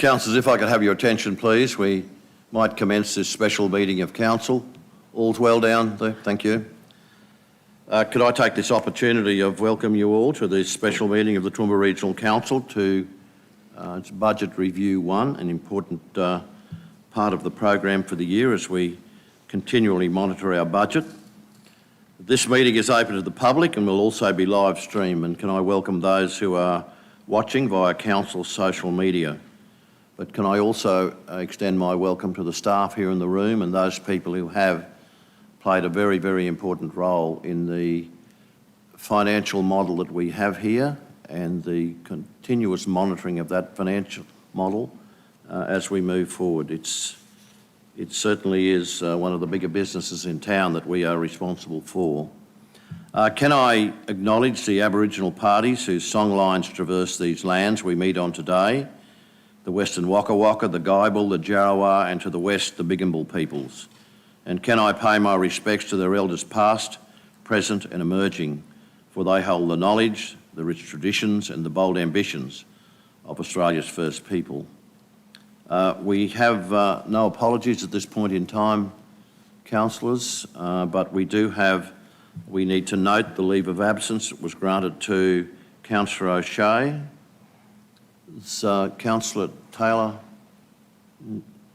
Councillors, if I could have your attention, please. We might commence this special meeting of Council. All's well down there, thank you. Could I take this opportunity of welcome you all to this special meeting of the Toowoomba Regional Council to its Budget Review 1, an important part of the program for the year as we continually monitor our budget. This meeting is open to the public and will also be live streamed, and can I welcome those who are watching via Council's social media. But can I also extend my welcome to the staff here in the room and those people who have played a very, very important role in the financial model that we have here and the continuous monitoring of that financial model as we move forward. It certainly is one of the bigger businesses in town that we are responsible for. Can I acknowledge the Aboriginal parties whose songlines traverse these lands we meet on today, the Western Waka Waka, the Guybil, the Jarrawa, and to the west, the Bigginbal peoples. And can I pay my respects to their elders past, present and emerging, for they hold the knowledge, the rich traditions and the bold ambitions of Australia's first people. We have no apologies at this point in time, councillors, but we need to note the leave of absence that was granted to Councillor O'Shea. Is Councillor Taylor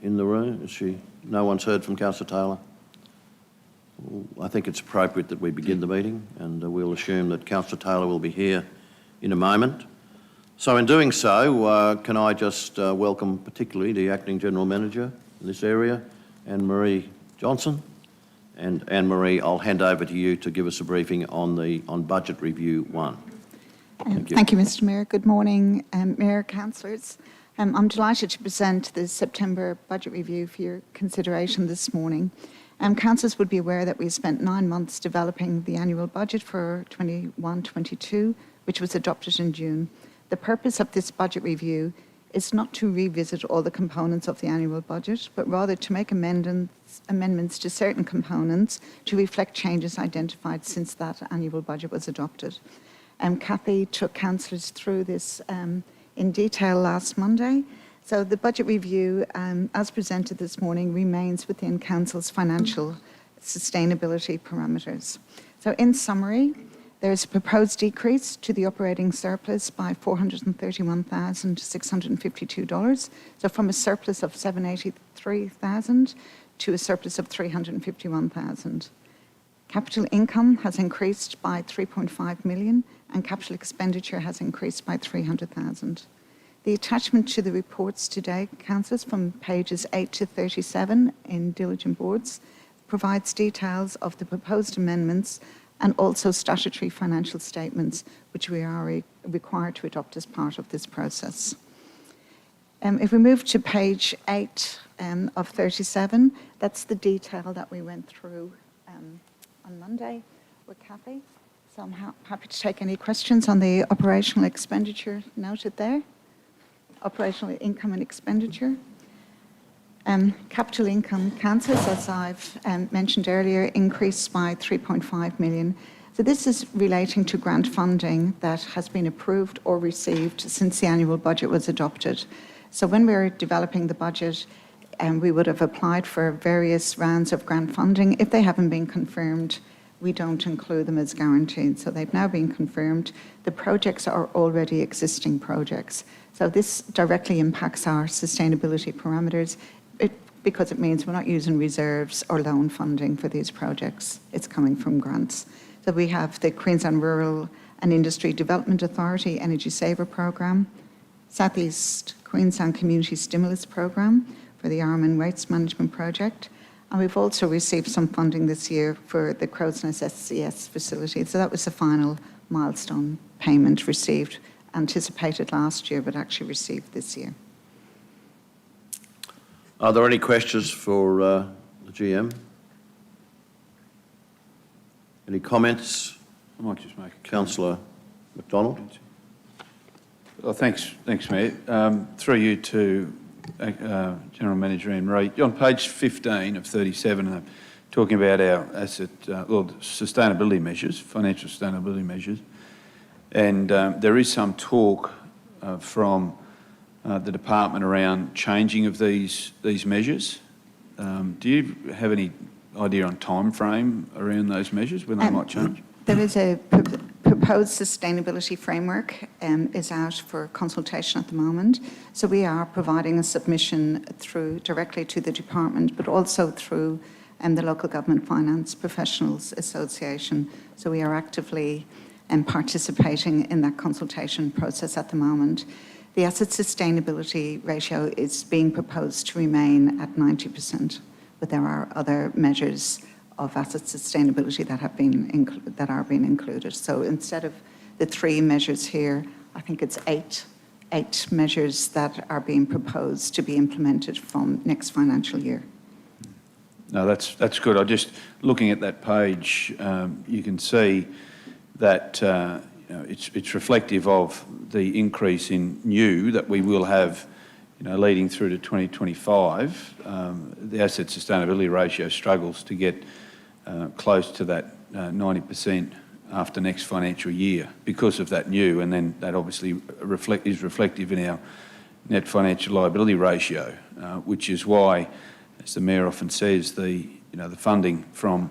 in the room? Is she? No one's heard from Councillor Taylor? I think it's appropriate that we begin the meeting, and we'll assume that Councillor Taylor will be here in a moment. So in doing so, can I just welcome particularly the Acting General Manager in this area, Anne-Marie Johnson. And Anne-Marie, I'll hand over to you to give us a briefing on Budget Review 1. Thank you, Mr Mayor. Good morning, Mayor, Councillors. I'm delighted to present the September Budget Review for your consideration this morning. Councillors would be aware that we spent 9 months developing the annual budget for 21-22, which was adopted in June. The purpose of this budget review is not to revisit all the components of the annual budget, but rather to make amendments to certain components to reflect changes identified since that annual budget was adopted. Cathy took councillors through this in detail last Monday. So the budget review, as presented this morning, remains within Council's financial sustainability parameters. So in summary, there is a proposed decrease to the operating surplus by $431,652. So from a surplus of $783,000 to a surplus of $351,000. Capital income has increased by $3.5 million and capital expenditure has increased by $300,000. The attachment to the reports today, councillors, from pages 8 to 37 in diligent boards, provides details of the proposed amendments and also statutory financial statements, which we are required to adopt as part of this process. If we move to page 8 of 37, that's the detail that we went through on Monday with Cathy. So I'm happy to take any questions on the operational expenditure noted there. Operational income and expenditure. Capital income, councillors, as I've mentioned earlier, increased by $3.5 million. So this is relating to grant funding that has been approved or received since the annual budget was adopted. So when we were developing the budget, we would have applied for various rounds of grant funding. If they haven't been confirmed, we don't include them as guaranteed. So they've now been confirmed. The projects are already existing projects. So this directly impacts our sustainability parameters because it means we're not using reserves or loan funding for these projects. It's coming from grants. So we have the Queensland Rural and Industry Development Authority Energy Saver Programme, South East Queensland Community Stimulus Programme for the Arm Waste Management Project. And we've also received some funding this year for the Crowsnest SCS facility. So that was the final milestone payment received, anticipated last year, but actually received this year. Are there any questions for the GM? Any comments? I might just make a Councillor McDonald. Well, thanks, Mayor. Through you to General Manager Anne-Marie. On page 15 of 37, talking about our sustainability measures, financial sustainability measures, and there is some talk from the department around changing of these measures. Do you have any idea on time frame around those measures, when they might change? There is a proposed sustainability framework is out for consultation at the moment. So we are providing a submission directly to the department, but also through the Local Government Finance Professionals Association. So we are actively participating in that consultation process at the moment. The asset sustainability ratio is being proposed to remain at 90%, but there are other measures of asset sustainability that are being included. So instead of the 3 measures here, I think it's eight measures that are being proposed to be implemented from next financial year. No, that's good. I just looking at that page, you can see that it's reflective of the increase in new that we will have, leading through to 2025. The asset sustainability ratio struggles to get close to that 90% after next financial year because of that new, and then that obviously is reflective in our net financial liability ratio, which is why, as the Mayor often says, the funding from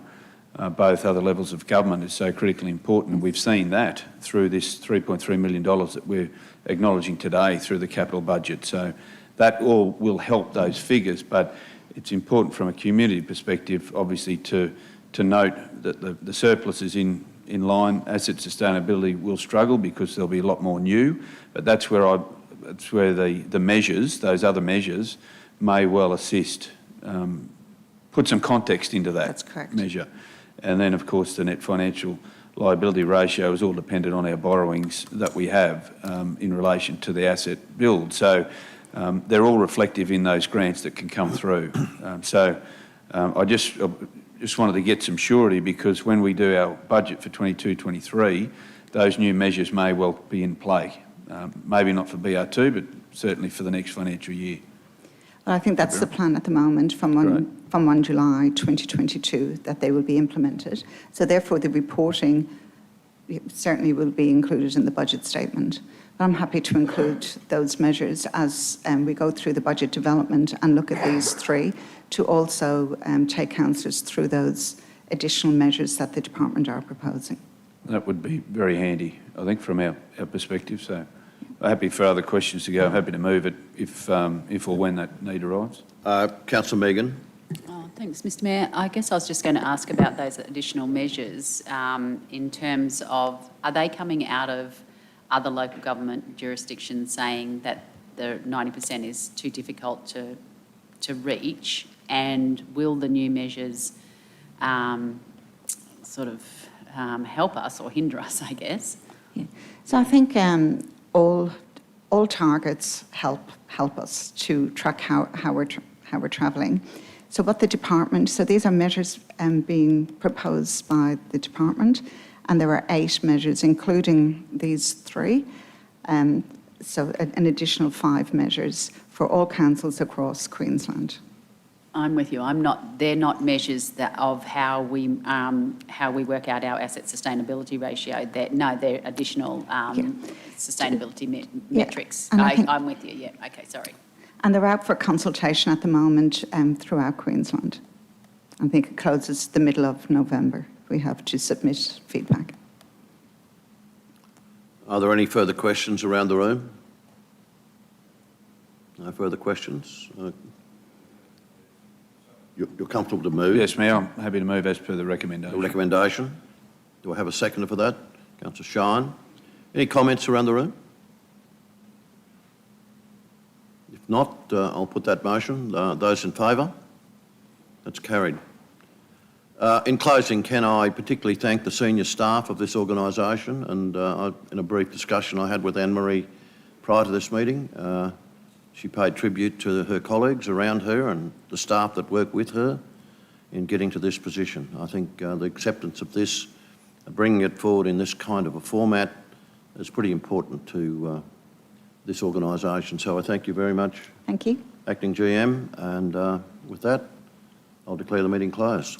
both other levels of government is so critically important. We've seen that through this $3.3 million that we're acknowledging today through the capital budget. So that all will help those figures, but it's important from a community perspective, obviously, to note that the surplus is in line. Asset sustainability will struggle because there'll be a lot more new, but that's where the measures, those other measures, may well assist. Put some context into that. That's correct. Measure. And then, of course, the net financial liability ratio is all dependent on our borrowings that we have in relation to the asset build. So they're all reflective in those grants that can come through. I just wanted to get some surety, because when we do our budget for 22-23, those new measures may well be in play. Maybe not for BR2, but certainly for the next financial year. Well, I think that's the plan at the moment from 1 July 2022, that they will be implemented. So therefore the reporting certainly will be included in the budget statement. But I'm happy to include those measures as we go through the budget development and look at these 3, to also take councillors through those additional measures that the department are proposing. That would be very handy, I think, from our perspective. So I'm happy for other questions to go. I'm happy to move it if or when that need arrives. Councillor Megan. Oh, thanks, Mr Mayor. I guess I was just going to ask about those additional measures in terms of, are they coming out of other local government jurisdictions saying that the 90% is too difficult to reach, and will the new measures help us or hinder us, I guess? Yeah. So I think all targets help us to track how we're travelling. So what the department, so these are measures being proposed by the department, and there are 8 measures, including these 3. So an additional 5 measures for all councils across Queensland. I'm with you. They're not measures of how we work out our asset sustainability ratio. They're additional sustainability metrics. I'm with you. Yeah. Okay. Sorry. And they're out for consultation at the moment throughout Queensland. I think it closes the middle of November. We have to submit feedback. Are there any further questions around the room? No further questions? You're comfortable to move? Yes, Mayor, I'm happy to move as per the recommendation. The recommendation. Do I have a seconder for that? Councillor Shine. Any comments around the room? If not, I'll put that motion. Those in favour? That's carried. In closing, can I particularly thank the senior staff of this organisation, and in a brief discussion I had with Anne-Marie prior to this meeting, she paid tribute to her colleagues around her and the staff that work with her in getting to this position. I think the acceptance of this, bringing it forward in this kind of a format, is pretty important to this organisation. So I thank you very much. Thank you. Acting GM, and with that, I'll declare the meeting closed.